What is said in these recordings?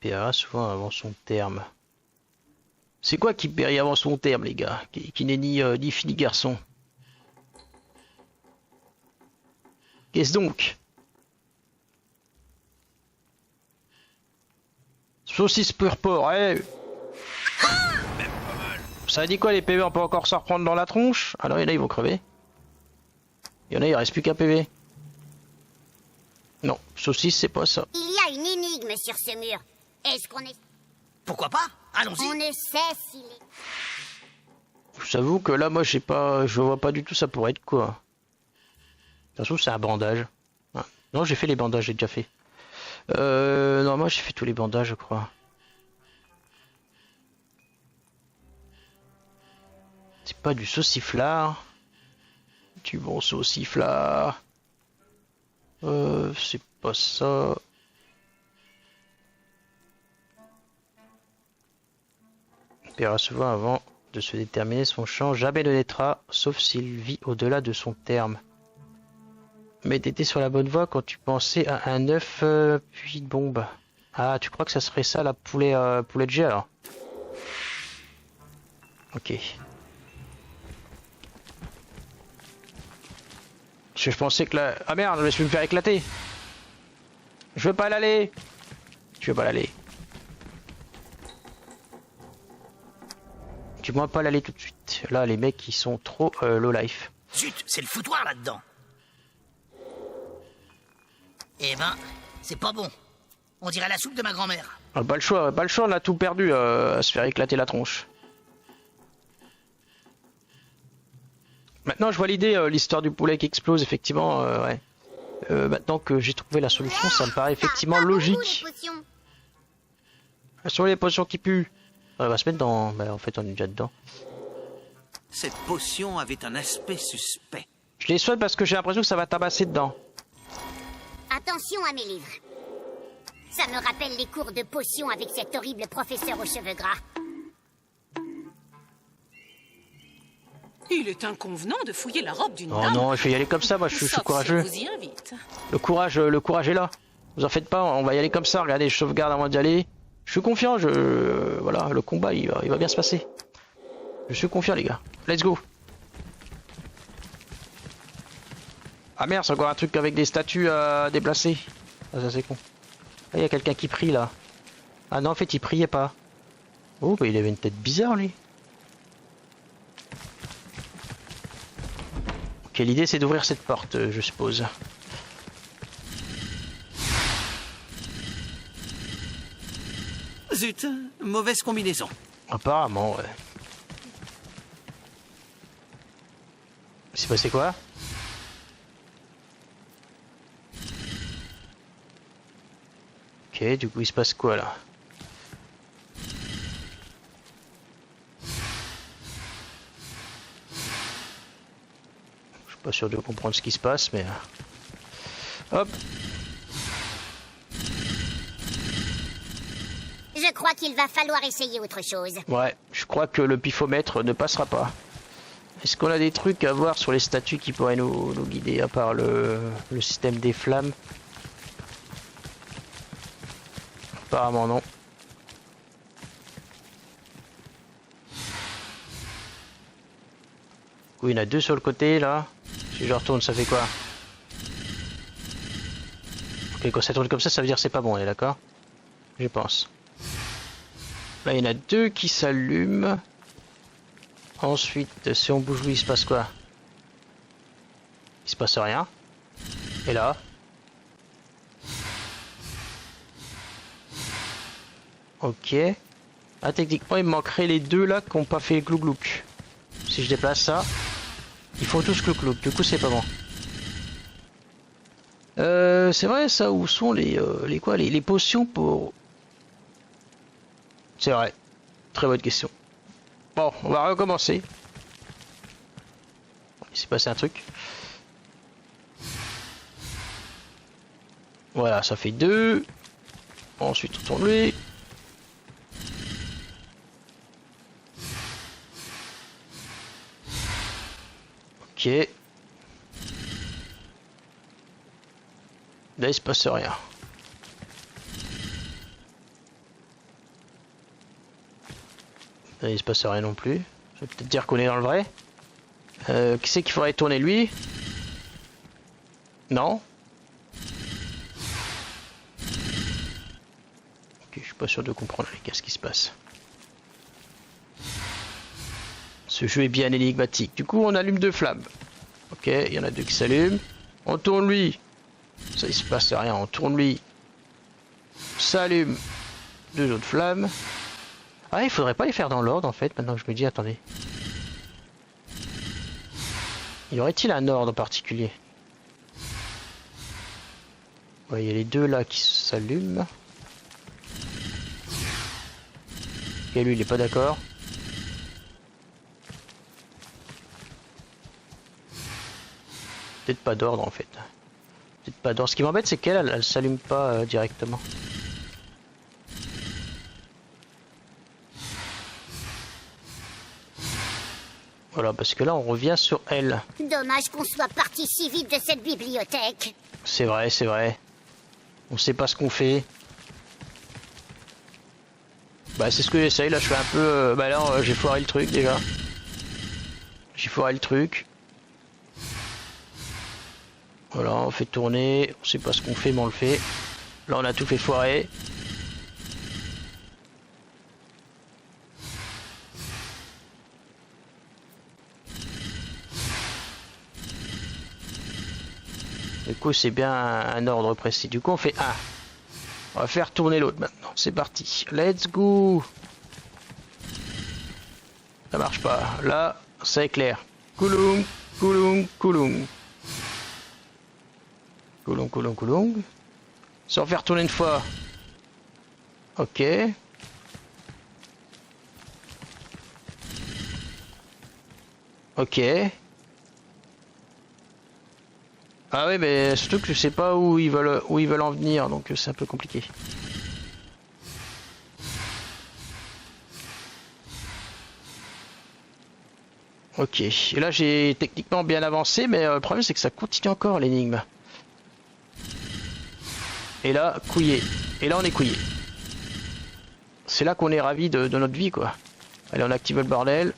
paiera souvent avant son terme. C'est quoi qui périt avant son terme, les gars? Qui n'est ni fille ni garçon. Qu'est-ce donc? Saucisse pur porc, ouais. Ça dit quoi les PV? On peut encore s'en reprendre dans la tronche? Alors il y en a ils vont crever. Il y en a il reste plus qu'un PV. Non, saucisse c'est pas ça. Il y a une énigme sur ce mur. Est-ce qu'on est... Pourquoi pas? Allons-y. On ne sait s'il est... J'avoue que là moi j'ai pas. Je vois pas du tout ça pourrait être quoi. De toute façon c'est un bandage. Ah. Non j'ai fait les bandages, j'ai déjà fait. Non moi j'ai fait tous les bandages je crois. C'est pas du sauciflard. Du bon sauciflard. C'est pas ça. On paiera souvent avant de se déterminer son champ. Jamais ne naîtra, sauf s'il vit au-delà de son terme. Mais t'étais sur la bonne voie quand tu pensais à un œuf puis de bombe. Ah, tu crois que ça serait ça la poulet de jet alors? Ok. Je pensais que la... Ah merde, je vais me faire éclater. Je veux pas l'aller. Je veux pas l'aller. Du moins pas l'aller tout de suite. Là, les mecs, ils sont trop low life. Zut, c'est le foutoir là-dedans. Eh ben, c'est pas bon. On dirait la soupe de ma grand-mère. Ah, pas le choix, on a tout perdu à se faire éclater la tronche. Maintenant, je vois l'idée, l'histoire du poulet qui explose, effectivement, ouais. Maintenant que j'ai trouvé la solution, ça me paraît effectivement logique. Sur les potions qui puent. On va se mettre dans... Bah, en fait, on est déjà dedans. Cette potion avait un aspect suspect. Je les soigne parce que j'ai l'impression que ça va tabasser dedans. Attention à mes livres. Ça me rappelle les cours de potions avec cet horrible professeur aux cheveux gras. Il est inconvenant de fouiller la robe d'une Oh dame. non, je vais y aller comme ça, moi je suis Sauf courageux. si on vous y invite. Le courage est là. Vous en faites pas, on va y aller comme ça. Regardez, je sauvegarde avant d'y aller. Je suis confiant, voilà, le combat il va bien se passer. Je suis confiant les gars. Let's go. Ah merde, c'est encore un truc avec des statues à déplacer. Ah ça c'est con. Ah, il y a quelqu'un qui prie là. Ah non en fait il priait pas. Oh bah il avait une tête bizarre lui. Ok, l'idée c'est d'ouvrir cette porte, je suppose. Zut, mauvaise combinaison. Apparemment, ouais. C'est passé quoi? Ok, du coup il se passe quoi là? Je suis pas sûr de comprendre ce qui se passe, mais... Hop! Je crois qu'il va falloir essayer autre chose. Ouais, je crois que le pifomètre ne passera pas. Est-ce qu'on a des trucs à voir sur les statues qui pourraient nous guider, à part le système des flammes? Apparemment non. Du coup, il y en a deux sur le côté là. Si je retourne, ça fait quoi? Ok, quand ça tourne comme ça veut dire que c'est pas bon, on est d'accord? Je pense. Là, il y en a deux qui s'allument. Ensuite, si on bouge lui, il se passe quoi? Il se passe rien. Et là? Ok. Ah, techniquement, il me manquerait les deux là qui n'ont pas fait glouc-glouc. Si je déplace ça, ils font tous glouc-glouc. Du coup, c'est pas bon. C'est vrai ça, où sont les potions pour... C'est vrai. Très bonne question. Bon, on va recommencer. Il s'est passé un truc. Voilà, ça fait deux. Ensuite, on tourne lui. Ok. Là, il se passe rien. Il se passe rien non plus. Ça veut peut-être dire qu'on est dans le vrai. Qui c'est qu'il faudrait tourner lui? Non. Ok, je suis pas sûr de comprendre les gars ce qui se passe. Ce jeu est bien énigmatique. Du coup, on allume 2 flammes. Ok, il y en a 2 qui s'allument. On tourne lui. Ça, il se passe rien. On tourne lui. Ça allume 2 autres flammes. Ah, il faudrait pas les faire dans l'ordre en fait. Maintenant que je me dis, attendez. Y aurait-il un ordre particulier? Ouais, il y a les 2 là qui s'allument. Et lui, il est pas d'accord. Peut-être pas d'ordre en fait. Peut-être pas d'ordre. Ce qui m'embête, c'est qu'elle, elle s'allume pas directement. Voilà, parce que là, on revient sur elle. Dommage qu'on soit parti si vite de cette bibliothèque. C'est vrai, c'est vrai. On sait pas ce qu'on fait. Bah, c'est ce que j'essaye. Là, je fais un peu... bah là, j'ai foiré le truc déjà. J'ai foiré le truc. Voilà, on fait tourner, on sait pas ce qu'on fait mais on le fait. Là on a tout fait foirer. Du coup c'est bien un ordre précis. Du coup on fait 1. On va faire tourner l'autre maintenant. C'est parti. Let's go. Ça marche pas. Là ça éclaire. Couloum, couloum, couloum. Coulong, coulong, coulong. Sans faire tourner une fois. Ok. Ok. Ah oui, mais surtout que je sais pas où ils veulent en venir, donc c'est un peu compliqué. Ok. Et là j'ai techniquement bien avancé, mais le problème c'est que ça continue encore l'énigme. Et là, couillé. Et là, on est couillé. C'est là qu'on est ravi de notre vie, quoi. Allez, on active le bordel.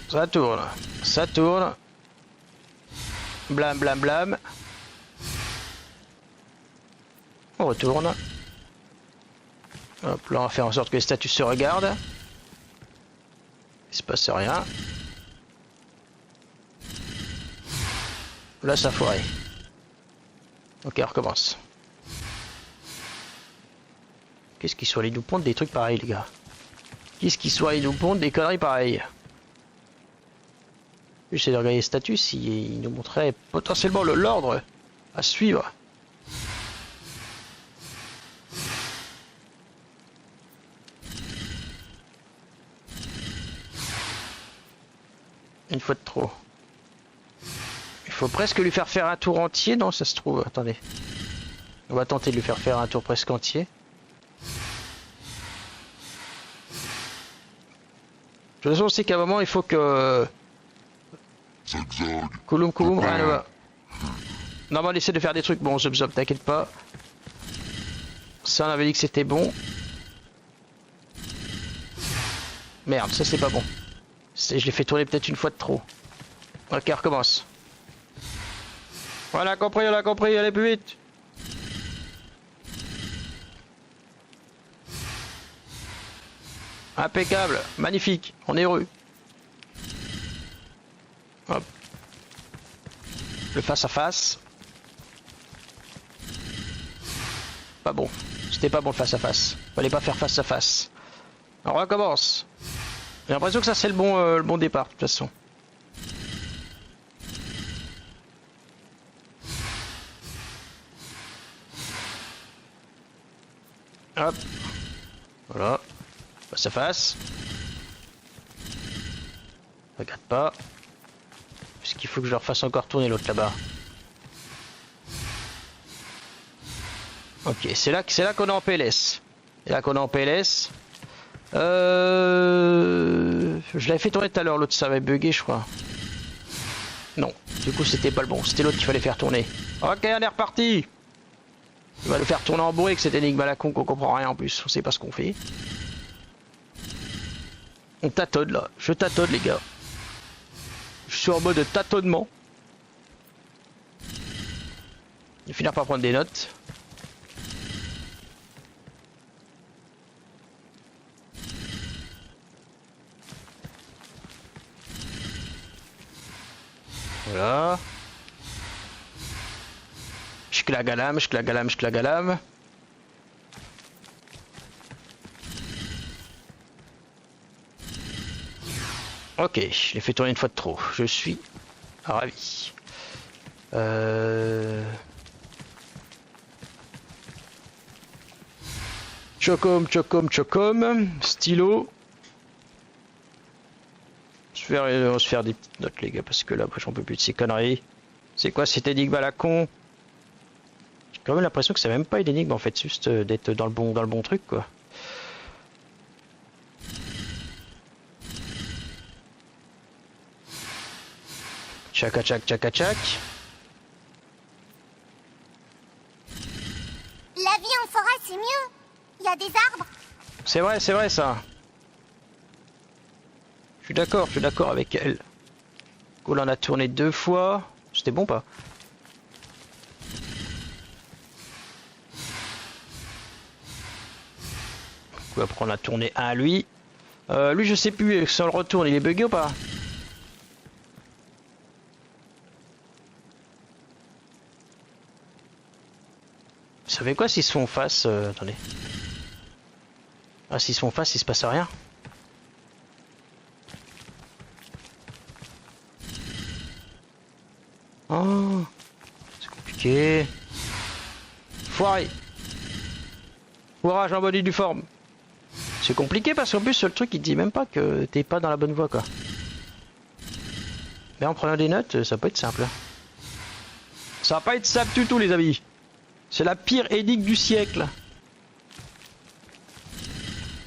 Ça tourne. Ça tourne. Blam, blam, blam. On retourne. Hop, là, on va faire en sorte que les statues se regardent. Il se passe rien. Là, ça foirait. Ok, on recommence. Qu'est-ce qu'ils sont allés nous pondre des trucs pareils, les gars? Qu'est-ce qu'ils sont allés nous pondre des conneries pareilles? J'essaie de regarder les statuts s'ils nous montraient potentiellement l'ordre à suivre. Une fois de trop. Il faut presque lui faire un tour entier. Non, ça se trouve. Attendez. On va tenter de lui faire un tour presque entier. De toute façon, on sait qu'à un moment, il faut que... Couloum, couloum, rien ne va. Non, mais on essaie de faire des trucs. Bon, zop, zop, t'inquiète pas. Ça, on avait dit que c'était bon. Merde, ça c'est pas bon. Je l'ai fait tourner peut-être une fois de trop. Ok, on recommence. On a compris, allez plus vite. Impeccable, magnifique, on est heureux. Hop. Le face à face. Pas bon, c'était pas bon le face à face. Fallait pas faire face à face. On recommence. J'ai l'impression que ça c'est le bon départ de toute façon. Hop. Voilà. Face à face. Regarde pas. Puisqu'il faut que je leur fasse encore tourner l'autre là-bas. Ok, c'est là qu'on est en PLS. C'est là qu'on est en PLS. Je l'avais fait tourner tout à l'heure, l'autre ça avait bugué je crois. Non, du coup c'était pas le bon, c'était l'autre qu'il fallait faire tourner. Ok, on est reparti. Il va nous faire tourner en bourré avec cette énigme à la con qu'on comprend rien en plus. On sait pas ce qu'on fait. On tâtonne là. Je tâtonne les gars. Je suis en mode tâtonnement. Je vais finir par prendre des notes. Voilà. Shklagalam, shklagalam, shklagalam. Ok, je l'ai fait tourner une fois de trop. Je suis ravi. Chocom, chocom, chocom. Stylo. On va se faire des petites notes les gars parce que là j'en peux plus de ces conneries. C'est quoi cette énigme à la con? J'ai quand même l'impression que c'est même pas une énigme en fait, juste d'être dans le bon truc quoi. Tchaka tchak tchaka tchak. La vie en forêt, c'est mieux. Il y a des arbres. C'est vrai ça. Je suis d'accord avec elle. Cool, on a tourné 2 fois. C'était bon pas? Cool, après on a tourné un à lui. Lui je sais plus, si on le retourne, il est bugué ou pas? Vous savez quoi s'ils se font face? Attendez. Ah s'ils se font face, il se passe rien. Oh, c'est compliqué. Foiré. Foirage en bonne et due forme. C'est compliqué parce qu'en plus le truc il dit même pas que t'es pas dans la bonne voie quoi. Mais en prenant des notes, ça peut être simple. Ça va pas être simple du tout les amis. C'est la pire énigme du siècle.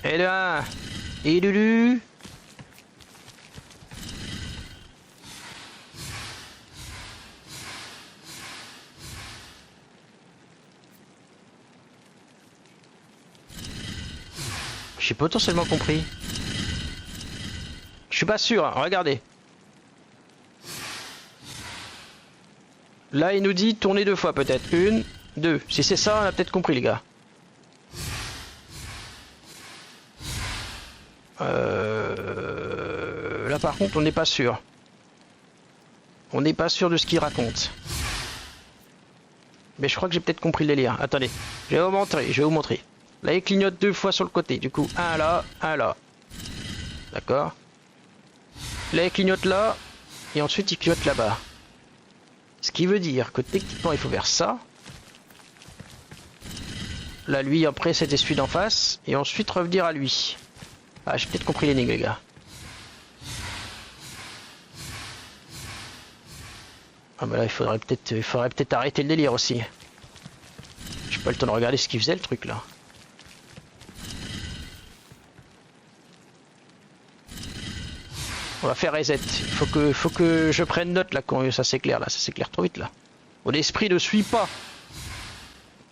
Et là, et Lulu. J'ai potentiellement compris. Je suis pas sûr, hein. Regardez. Là il nous dit tourner 2 fois peut-être. 1, 2. Si c'est ça, on a peut-être compris les gars. Là par contre on n'est pas sûr. On n'est pas sûr de ce qu'il raconte. Mais je crois que j'ai peut-être compris le délire. Attendez, je vais vous montrer. Là il clignote 2 fois sur le côté. Du coup un là, un là. D'accord. Là il clignote là. Et ensuite il clignote là-bas. Ce qui veut dire que techniquement il faut faire ça. Là lui après c'était celui d'en face. Et ensuite revenir à lui. Ah j'ai peut-être compris l'énigme les gars. Ah bah là il faudrait peut-être arrêter le délire aussi. J'ai pas le temps de regarder ce qu'il faisait le truc là. On va faire reset. Il faut que je prenne note là quand ça s'éclaire là. Ça s'éclaire trop vite là. Mon esprit ne suit pas.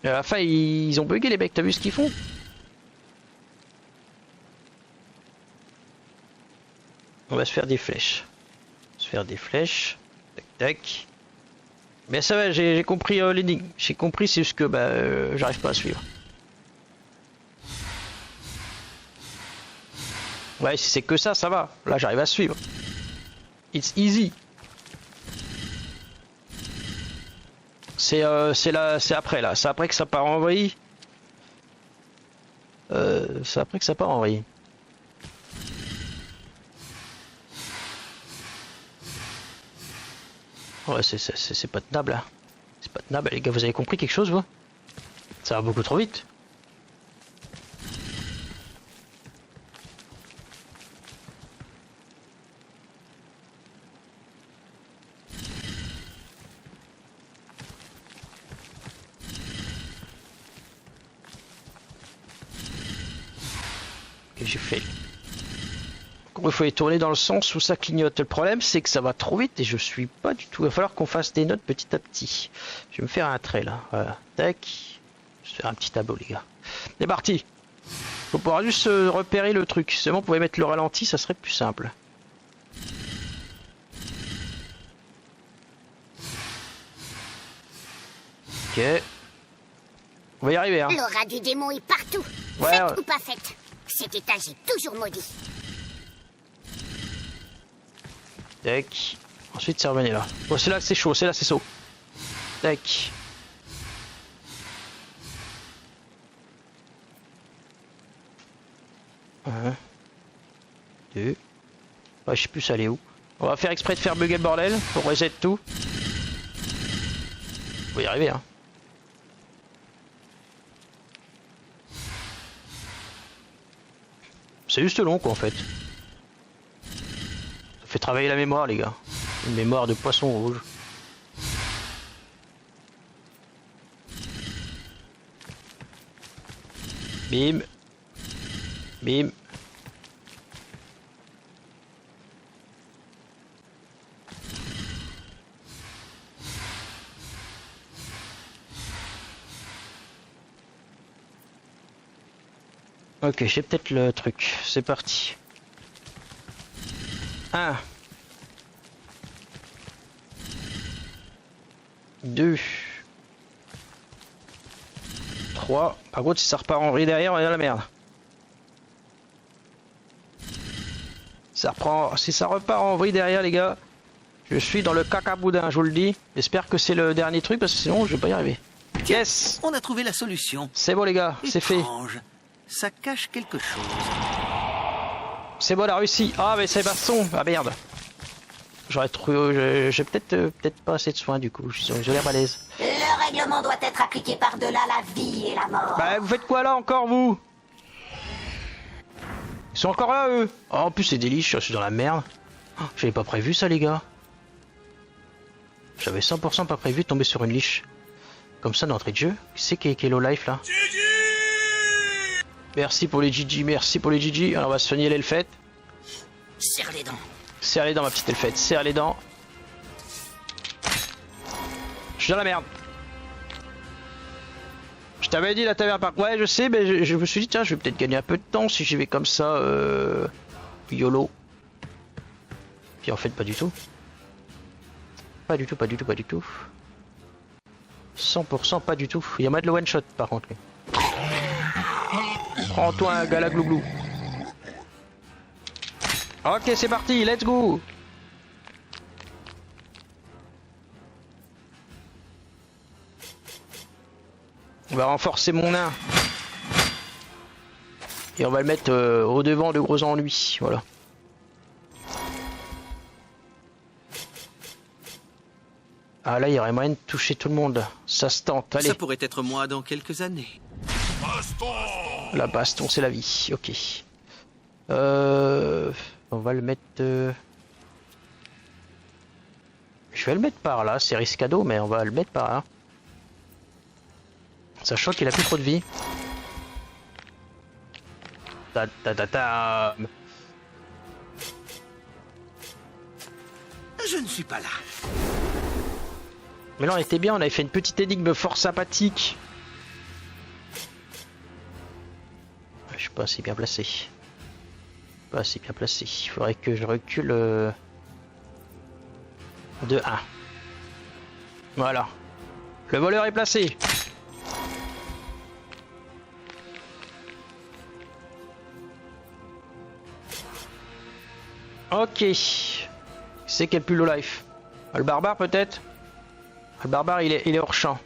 Et à la fin ils ont bugué les mecs. T'as vu ce qu'ils font? On va se faire des flèches. Tac tac. Mais ça va, j'ai compris l'énigme. J'ai compris, c'est juste que bah j'arrive pas à suivre. Ouais, si c'est que ça va. Là, j'arrive à suivre. It's easy. C'est après là. C'est après que ça part en vrille. C'est après que ça part en vrille. Ouais, c'est pas tenable là. C'est pas tenable, les gars. Vous avez compris quelque chose, vous? Ça va beaucoup trop vite. J'ai fait. Il faut y tourner dans le sens où ça clignote. Le problème c'est que ça va trop vite et je suis pas du tout. Il va falloir qu'on fasse des notes petit à petit. Je vais me faire un trait là. Voilà. Tac. C'est un petit tableau, les gars. C'est parti. Faut pouvoir juste repérer le truc. Si on pouvait mettre le ralenti, ça serait plus simple. Ok. On va y arriver, hein. L'aura du démon est partout. Ouais, Faites ouais. ou pas faites. Cet étage est toujours maudit. Tac. Ensuite, ça revenait là. Bon, c'est là que c'est chaud, c'est là c'est chaud. Tac. Un. Deux. Ouais, je sais plus ça allait où. On va faire exprès de faire bugger le bordel pour reset tout. On va y arriver, hein. C'est juste long, quoi, en fait. Ça fait travailler la mémoire, les gars. Une mémoire de poisson rouge. Bim. Bim. Ok, j'ai peut-être le truc. C'est parti. 1. 2. 3. Par contre, si ça repart en vrille derrière, on est dans la merde. Ça reprend. Si ça repart en vrille derrière, les gars, je suis dans le caca boudin, je vous le dis. J'espère que c'est le dernier truc parce que sinon, je vais pas y arriver. Yes! On a trouvé la solution. C'est bon, les gars, c'est fait. Étrange. Ça cache quelque chose. C'est bon, on a réussi. Ah, mais c'est baston. Ah merde. J'aurais trouvé. J'ai peut-être pas assez de soins du coup. J'ai l'air balèze. Le règlement doit être appliqué par-delà la vie et la mort. Bah, vous faites quoi là encore, vous? Ils sont encore là, eux. Oh, en plus, c'est des liches. Je suis dans la merde. Oh, j'avais pas prévu ça, les gars. J'avais 100% pas prévu de tomber sur une liche. Comme ça, d'entrée de jeu. Qui c'est qui est low life là? Merci pour les GG, merci pour les GG. Alors on va soigner l'elfette. Serre les dents. Serre les dents, ma petite elfette, serre les dents. Je suis dans la merde. Je t'avais dit là, t'avais un parc. Ouais, je sais, mais je me suis dit, tiens, je vais peut-être gagner un peu de temps si j'y vais comme ça. YOLO. Puis en fait, pas du tout. Pas du tout, pas du tout, pas du tout. 100% pas du tout. Il y a moyen de le one shot par contre. Prends-toi un galaglouglou. Ok, c'est parti, let's go. On va renforcer mon nain. Et on va le mettre au devant de gros ennuis, voilà. Ah là, il y aurait moyen de toucher tout le monde. Ça se tente, allez. Ça pourrait être moi dans quelques années. La baston, c'est la vie, ok. On va le mettre... Je vais le mettre par là, c'est riscado, mais on va le mettre par là. Sachant qu'il a plus trop de vie. Ta ta ta ta. Je ne suis pas là. Mais là on était bien, on avait fait une petite énigme fort sympathique. Je suis pas assez bien placé. Pas assez bien placé. Il faudrait que je recule de 1. Voilà. Le voleur est placé. Ok. C'est quel plus low life? Le barbare peut-être? Le barbare il est hors champ.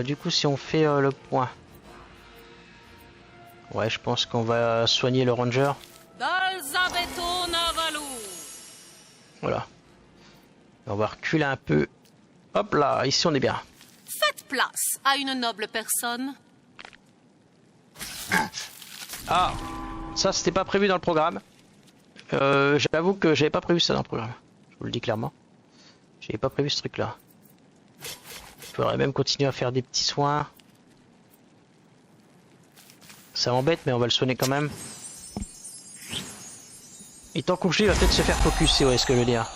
Du coup si on fait le point. Ouais, je pense qu'on va soigner le ranger. Voilà. On va reculer un peu. Hop là, ici on est bien. Faites place à une noble personne. Ah, ça c'était pas prévu dans le programme. J'avoue que j'avais pas prévu ça dans le programme. Je vous le dis clairement. J'avais pas prévu ce truc là. Il faudrait même continuer à faire des petits soins. Ça m'embête, mais on va le soigner quand même. Et tant congelé, il va peut-être se faire focus, c'est ouais, ce que je veux dire.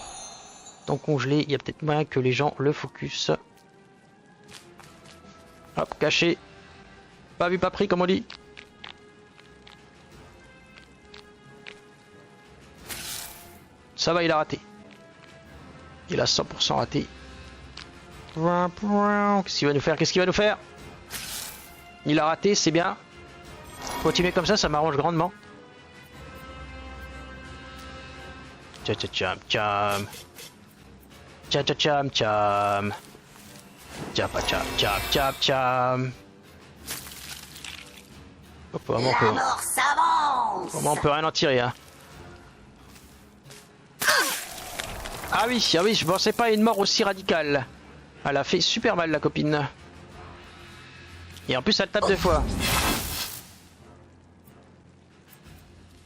Tant congelé, il y a peut-être moyen que les gens le focus. Hop, caché. Pas vu, pas pris, comme on dit. Ça va, il a raté. Il a 100% raté. Qu'est-ce qu'il va nous faire? Qu'est-ce qu'il va nous faire? Il a raté, c'est bien. Continuer comme ça m'arrange grandement. Tcham tcham tcham. Tcham tcham tcham. Tcham tcham tcham tcham tcham. Hop, vraiment, Alors s'avance. on peut rien en tirer, hein. Ah oui, je pensais pas à une mort aussi radicale. Elle a fait super mal, la copine. Et en plus, elle tape 2 fois.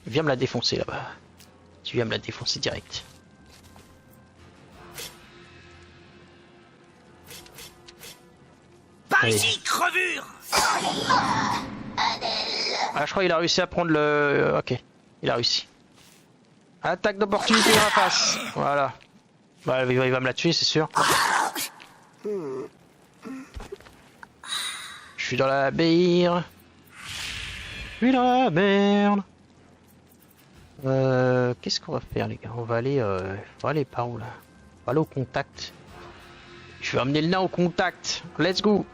Viens me la défoncer là-bas. Tu viens me la défoncer direct. Par Allez. ici, crevure! Ah, je crois qu'il a réussi à prendre le... Ok, il a réussi. Attaque d'opportunité dans la face. Voilà. Bah, il va me la tuer, c'est sûr. Je suis dans la merde. Je suis dans la merde. Qu'est-ce qu'on va faire, les gars? On va aller par où là? On va aller au contact. Je vais amener le nain au contact. Let's go.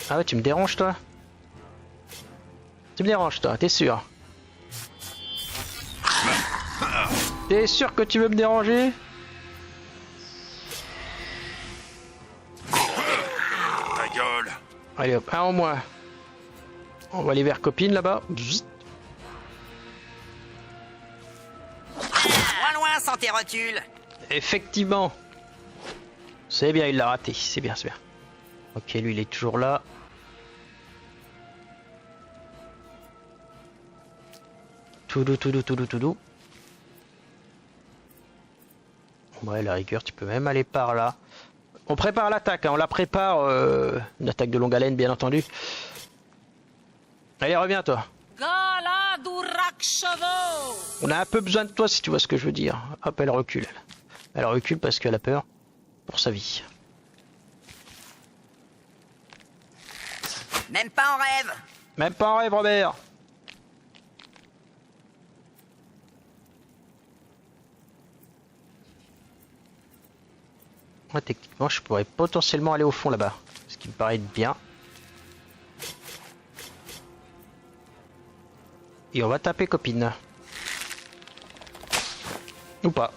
Ah ouais, tu me déranges toi? Tu me déranges toi, t'es sûr? T'es sûr que tu veux me déranger? Ta gueule. Allez hop, un en moins. On va aller vers copine là-bas. Loin, loin, sans tes rotules! Effectivement. C'est bien, il l'a raté. C'est bien, c'est bien. Ok, lui il est toujours là. Tout doux. Ouais, la rigueur, tu peux même aller par là. On prépare l'attaque, hein, on la prépare. Une attaque de longue haleine, bien entendu. Allez, reviens toi. Galadurakshavo. On a un peu besoin de toi si tu vois ce que je veux dire. Hop, elle recule. Elle recule parce qu'elle a peur pour sa vie. Même pas en rêve! Même pas en rêve, Robert. Moi, techniquement, je pourrais potentiellement aller au fond là-bas. Ce qui me paraît être bien. Et on va taper copine. Ou pas.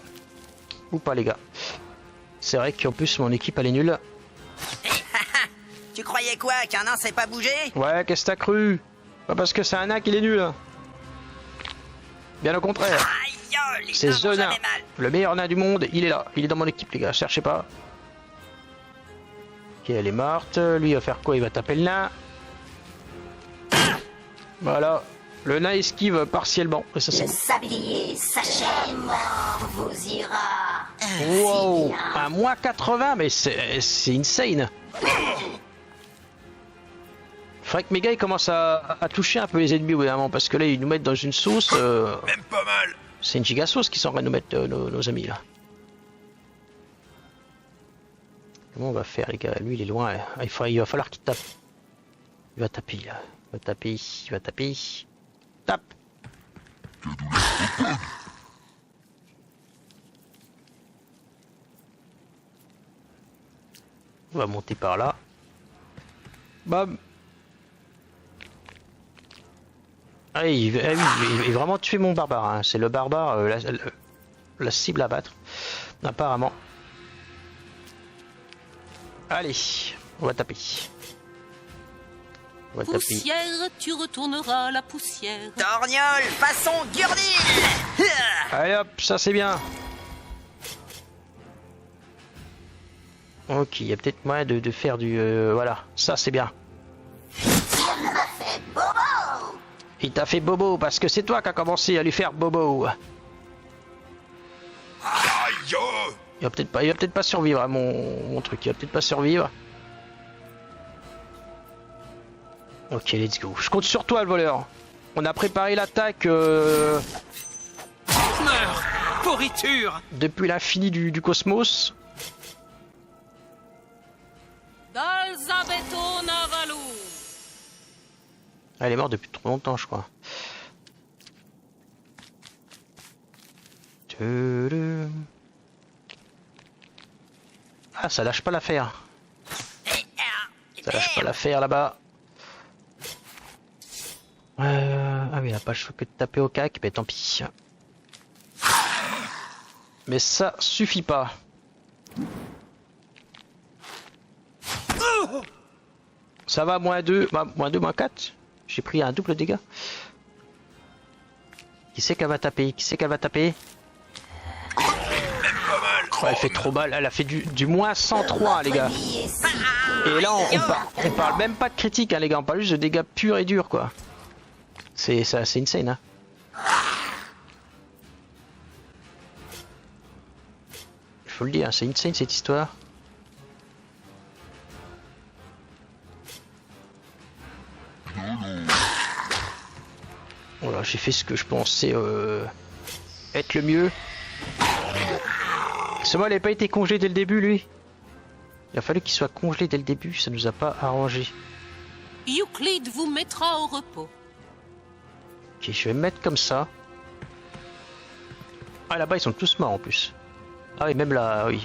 Ou pas, les gars. C'est vrai qu'en plus, mon équipe, elle est nulle. Tu croyais quoi? Qu'un nain sait pas bouger? Ouais, qu'est-ce que t'as cru? Pas parce que c'est un nain qu'il est nul. Bien au contraire. Aïe, les C'est nains The vont Nain. jamais mal. Le meilleur nain du monde, il est là. Il est dans mon équipe, les gars. Cherchez pas. Ok, elle est morte. Lui, il va faire quoi? Il va taper le nain. Voilà. Le nain esquive partiellement. Et ça, c'est Le bon. sablier s'achève, mort vous ira. Wow. Un moins 80, mais c'est insane. Faudrait que mes gars ils commencent à toucher un peu les ennemis au bout d'un moment, parce que là ils nous mettent dans une sauce. Même pas mal. C'est une giga sauce qui s'en nous mettre nos amis là. Comment on va faire les gars? Lui il est loin. Il va falloir qu'il tape. Il va taper là. Il va taper. Tape. On va monter par là. Bam. Ah, il veut vraiment tuer mon barbare. Hein. C'est le barbare, la cible à battre. Apparemment. Allez, on va taper. On va taper. Poussière, tu retourneras à la poussière. Torgnole, façon Gurdil! Allez hop, ça c'est bien. Ok, il y a peut-être moyen de faire du... voilà, ça c'est bien. Il t'a fait bobo parce que c'est toi qui as commencé à lui faire bobo. Aïe. Il va peut-être pas survivre à mon truc, il va peut-être pas survivre. Ok, let's go. Je compte sur toi le voleur. On a préparé l'attaque. Meurs! Pourriture! Depuis l'infini du cosmos. Dalzabeto Navalu. Elle est morte depuis trop longtemps, je crois. Ah, ça lâche pas l'affaire. Ça lâche pas l'affaire là-bas. Ah oui, il a pas le choix que de taper au cac, mais tant pis. Mais ça suffit pas. Ça va, moins 2, moins 4. J'ai pris un double dégât. Qui c'est qu'elle va taper? Qui c'est qu'elle va taper? Oh, elle fait trop mal, elle a fait du moins 103 les gars. Et là on parle même pas de critique hein, les gars, on parle juste de dégâts purs et durs quoi. C'est insane hein. Il faut le dire, c'est insane cette histoire. Voilà, j'ai fait ce que je pensais être le mieux. Seulement, il n'avait pas été congelé dès le début, lui. Il a fallu qu'il soit congelé dès le début, ça nous a pas arrangé. Euclide vous mettra au repos. Ok, je vais me mettre comme ça. Ah, là-bas, ils sont tous morts en plus. Ah oui, même là, oui.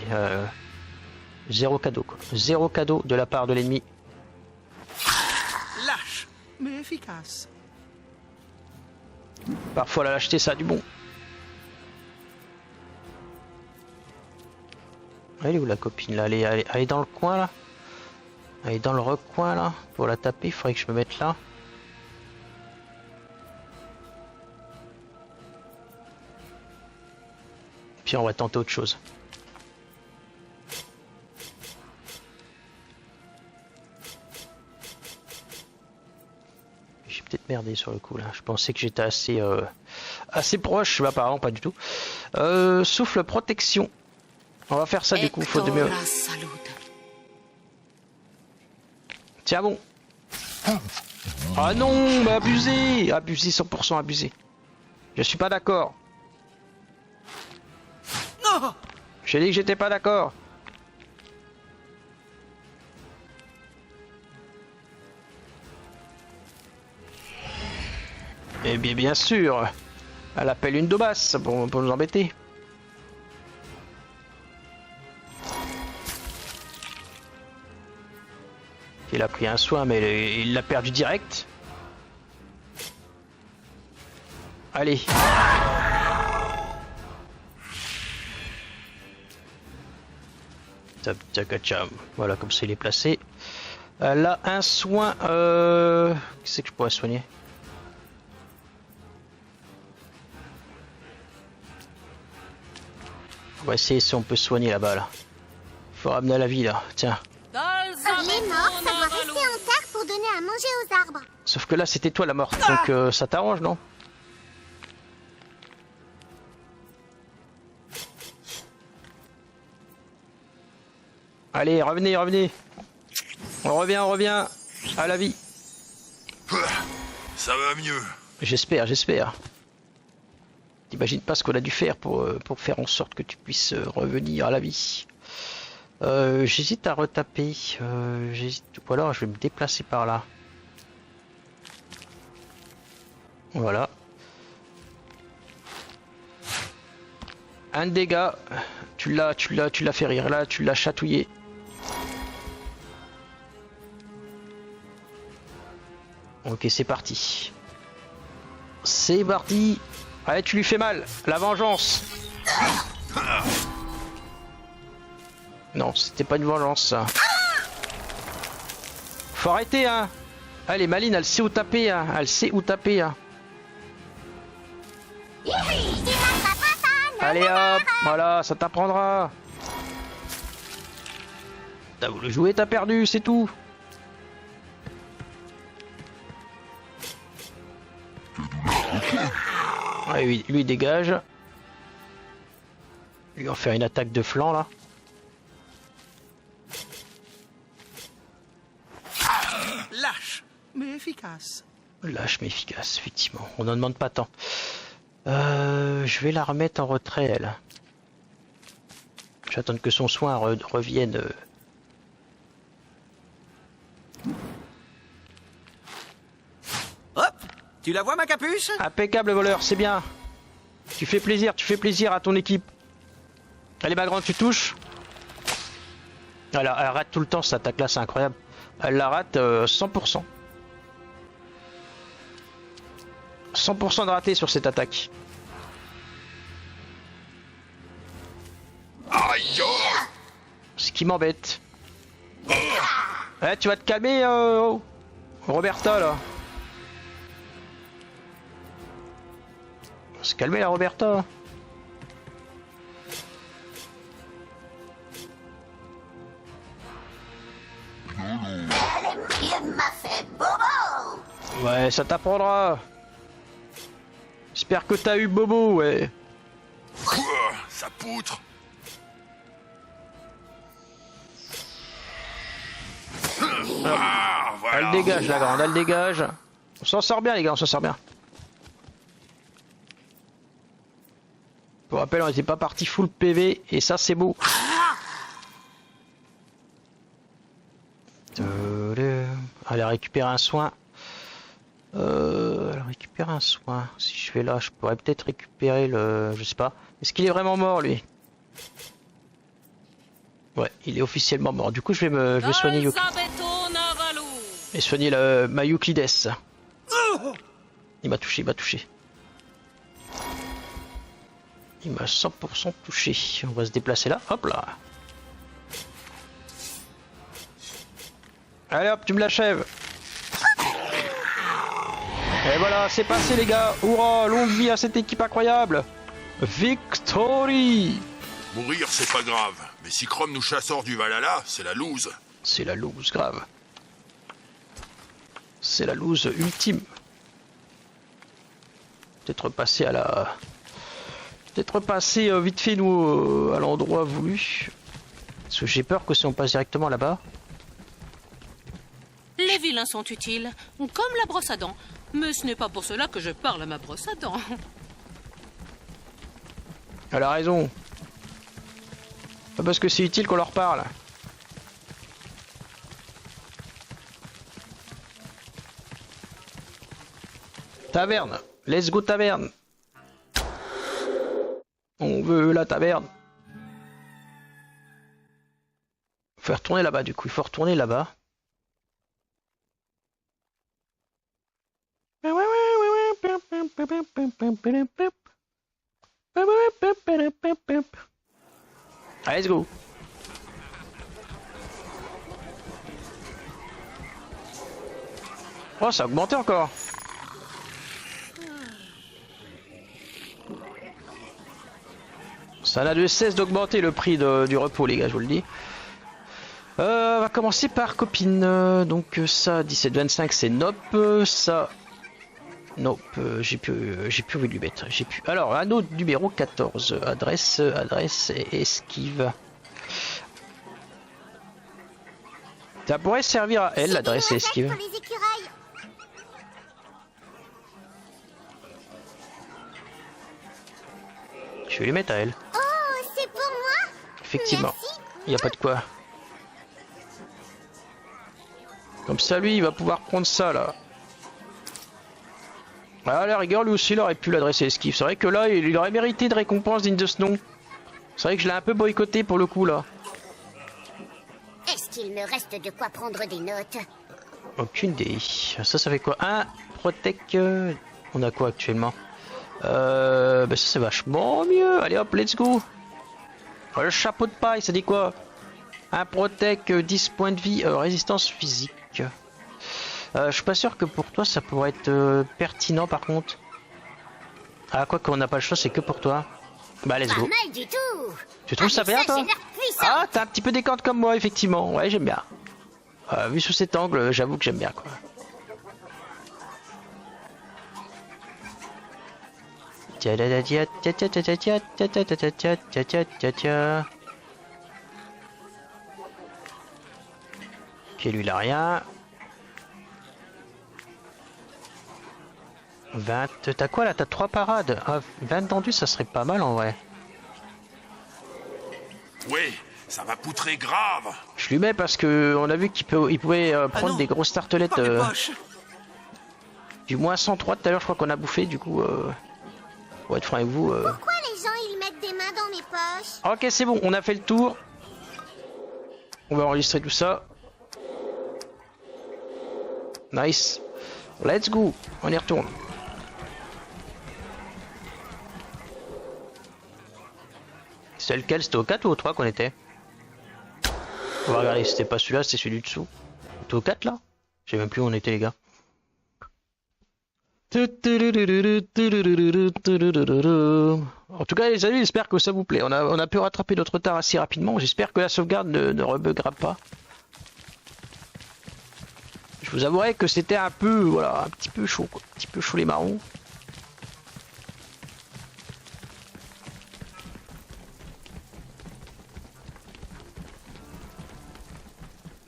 Zéro cadeau, quoi. Zéro cadeau de la part de l'ennemi. Lâche, mais efficace. Parfois, la lâcheté, ça a du bon. Elle est où la copine là? Elle est dans le coin là? Elle est dans le recoin là? Pour la taper, il faudrait que je me mette là. Puis on va tenter autre chose. J'ai peut-être merdé sur le coup là. Je pensais que j'étais assez proche, mais apparemment pas du tout. Souffle protection. On va faire ça du coup, faut de mieux. Tiens bon. Ah non, mais abusé. Abusé, 100% abusé. Je suis pas d'accord. Non! J'ai dit que j'étais pas d'accord. Eh bien sûr. Elle appelle une daubasse pour nous embêter. Il a pris un soin, mais il l'a perdu direct. Allez. Voilà, comme ça il est placé. Là, un soin. Qu'est-ce que je pourrais soigner? On va essayer si on peut soigner là-bas. Là. Faut ramener à la vie là. Tiens. Les morts, ça doit rester en terre pour donner à manger aux arbres. Sauf que là, c'était toi la morte, donc ça t'arrange, non? Allez, revenez, revenez. On revient à la vie. Ça va mieux. J'espère. T'imagines pas ce qu'on a dû faire pour faire en sorte que tu puisses revenir à la vie. J'hésite à retaper. Ou alors je vais me déplacer par là. Voilà. Un dégât. Tu l'as fait rire. Là, tu l'as chatouillé. Ok, c'est parti. C'est parti. Allez, tu lui fais mal. La vengeance. Non, c'était pas une vengeance ça. Faut arrêter hein. Allez, Maline, elle sait où taper hein. Elle sait où taper hein. Allez hop, voilà, ça t'apprendra. T'as voulu jouer, t'as perdu, c'est tout. Ouais, lui il dégage. Lui on va faire une attaque de flanc là. Lâche, mais efficace. Lâche mais efficace, effectivement. On n'en demande pas tant. Je vais la remettre en retrait, elle. J'attends que son soin revienne. Hop! Tu la vois, ma capuche? Impeccable, voleur, c'est bien. Tu fais plaisir à ton équipe. Allez, ma grande, tu touches. Elle rate tout le temps cette attaque-là, c'est incroyable. Elle la rate 100%. 100% de raté sur cette attaque. Aïe! Ce qui m'embête. Tu vas te calmer, Roberta, là. On va se calmer, la Roberta. Il m'a fait bobo. Ouais, ça t'apprendra. J'espère que t'as eu Bobo, ouais. Ça poutre! Ah, voilà. Elle dégage, la grande, elle dégage. On s'en sort bien, les gars, on s'en sort bien. Pour rappel, on n'était pas parti full PV, et ça, c'est beau. Allez, récupérer un soin. Récupérer un soin. Si je vais là, je pourrais peut-être récupérer le... Je sais pas. Est-ce qu'il est vraiment mort, lui? Ouais, il est officiellement mort. Du coup, je vais soigner Yuki. Et soigner ma Euclides. Il m'a touché, il m'a touché. Il m'a 100% touché. On va se déplacer là. Hop là. Allez hop, tu me l'achèves. Et voilà, c'est passé les gars. Hurrah, longue vie à cette équipe incroyable. Victory. Mourir, c'est pas grave. Mais si Chrome nous chasse hors du Valhalla, c'est la loose. C'est la loose grave. C'est la loose ultime. Peut-être passer à la... Peut-être passer vite fait nous à l'endroit voulu. Parce que j'ai peur que si on passe directement là-bas... Les vilains sont utiles, comme la brosse à dents. Mais ce n'est pas pour cela que je parle à ma brosse à dents. Elle a raison. Pas parce que c'est utile qu'on leur parle. Taverne. Let's go taverne. On veut la taverne. Faut retourner là-bas du coup. Il faut retourner là-bas. Allez, let's go. Oh, ça a augmenté encore. Ça n'a de cesse d'augmenter le prix du repos, les gars, je vous le dis. On va commencer par copine. Donc ça, 17,25, c'est nope. Ça, nope. J'ai plus envie de lui mettre. J'ai plus. Alors, anneau numéro 14. Adresse et esquive. Ça pourrait servir à elle, l'adresse et esquive. Pour les écureuils. Je vais lui mettre à elle. Oh, c'est pour moi. Effectivement. Merci. Il n'y a pas de quoi. Comme ça, lui, il va pouvoir prendre ça, là. À la rigueur, lui aussi, il aurait pu l'adresser esquive. C'est vrai que là, il aurait mérité de récompense digne de ce nom. C'est vrai que je l'ai un peu boycotté pour le coup, là. Est-ce qu'il me reste de quoi prendre des notes? Aucune idée. Ça fait quoi? Un Protec... On a quoi actuellement? Bah ça, c'est vachement mieux. Allez, hop, let's go. Oh, le chapeau de paille, ça dit quoi? Un Protec, 10 points de vie, résistance physique. Je suis pas sûr que pour toi ça pourrait être pertinent par contre. Ah, quoi qu'on n'a pas le choix, c'est que pour toi. Bah, let's Pas go. mal du tout. Tu trouves ça bien, ça, toi? j'ai l'air puissant. Ah, t'as un petit peu des cordes comme moi, effectivement. Ouais, j'aime bien. Vu sous cet angle, j'avoue que j'aime bien, quoi. Ok, lui, il a rien. 20... T'as quoi là? T'as 3 parades. Ah, 20 tendus, ça serait pas mal en vrai. Oui, ça va poutrer grave. Je lui mets parce que on a vu qu'il pouvait prendre non. des grosses tartelettes. Pas mes poches. Du moins 103 tout à l'heure, je crois qu'on a bouffé. Du coup, pour être franc avec vous. Pourquoi les gens ils mettent des mains dans mes poches? Ok, c'est bon, on a fait le tour. On va enregistrer tout ça. Nice. Let's go. On y retourne. C'est lequel? C'était au 4 ou au 3 qu'on était? On va regarder, c'était pas celui-là, c'était celui du dessous. C'était au 4 là? Je sais même plus où on était les gars. En tout cas les amis, j'espère que ça vous plaît. On a pu rattraper notre retard assez rapidement. J'espère que la sauvegarde ne rebuggera pas. Je vous avouerai que c'était un peu, voilà, un petit peu chaud quoi. Un petit peu chaud les marrons.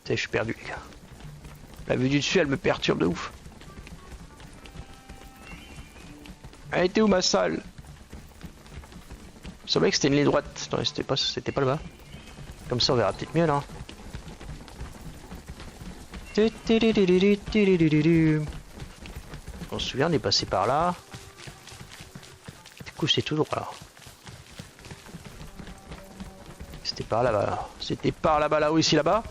Je suis perdu les gars. La vue du dessus elle me perturbe de ouf. Elle était où ma salle? Il semblait que c'était une ligne droite. Attends, c'était pas là-bas. Comme ça on verra peut-être mieux là. On se souvient, on est passé par là. Du coup c'est tout droit là. C'était par là-bas. C'était par là-bas là ou ici là-bas.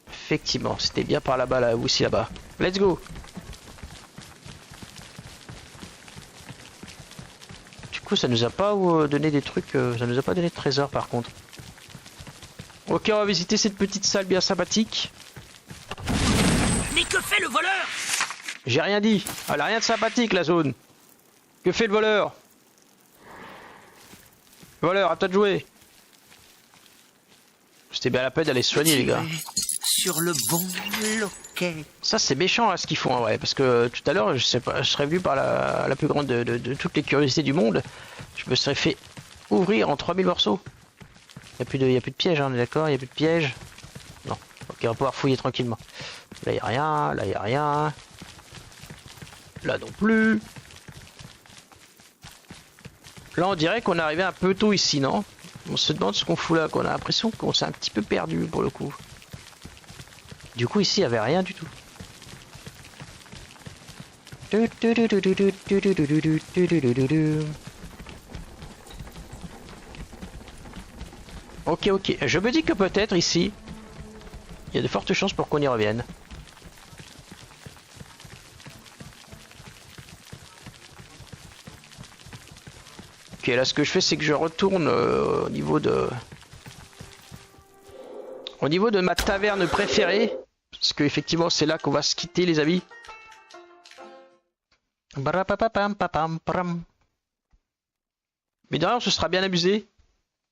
Effectivement, c'était bien par là-bas là ou ici là-bas. Let's go. Du coup ça nous a pas donné des trucs, ça nous a pas donné de trésor par contre. Ok, on va visiter cette petite salle bien sympathique. Mais que fait le voleur? J'ai rien dit, elle a rien de sympathique la zone. Que fait le voleur? Voleur, à toi de jouer. C'était bien la peine d'aller se soigner les gars. Sur le bon loquet. Ça c'est méchant hein, ce qu'ils font en vrai, parce que tout à l'heure je sais pas, je serais venu par la plus grande de toutes les curiosités du monde. Je me serais fait ouvrir en 3000 morceaux. Y a plus de piège, hein, on est d'accord? Y a plus de piège? Non. Ok, on va pouvoir fouiller tranquillement. Là y a rien, là y a rien. Là non plus. Là on dirait qu'on est arrivé un peu tôt ici, non? On se demande ce qu'on fout là, qu'on a l'impression qu'on s'est un petit peu perdu pour le coup. Du coup ici il y avait rien du tout. Ok, ok. Je me dis que peut-être ici, il y a de fortes chances pour qu'on y revienne. Ok, là ce que je fais c'est que je retourne au niveau de ma taverne préférée. Parce que effectivement c'est là qu'on va se quitter les amis. Mais derrière on se sera bien amusé.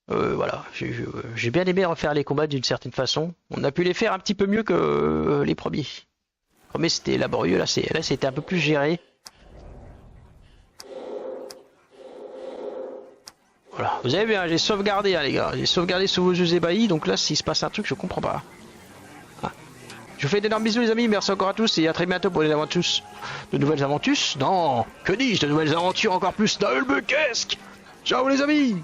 Voilà, j'ai bien aimé refaire les combats d'une certaine façon. On a pu les faire un petit peu mieux que les premiers. Les premiers c'était laborieux, là c'était un peu plus géré. Voilà, vous avez vu, hein, j'ai sauvegardé hein, les gars. J'ai sauvegardé sous vos yeux ébahis, donc là s'il se passe un truc je comprends pas. Ah. Je vous fais d'énormes bisous les amis, merci encore à tous et à très bientôt pour les aventures. De nouvelles aventures? Non, que dis-je, de nouvelles aventures encore plus nulbuesques. Ciao les amis.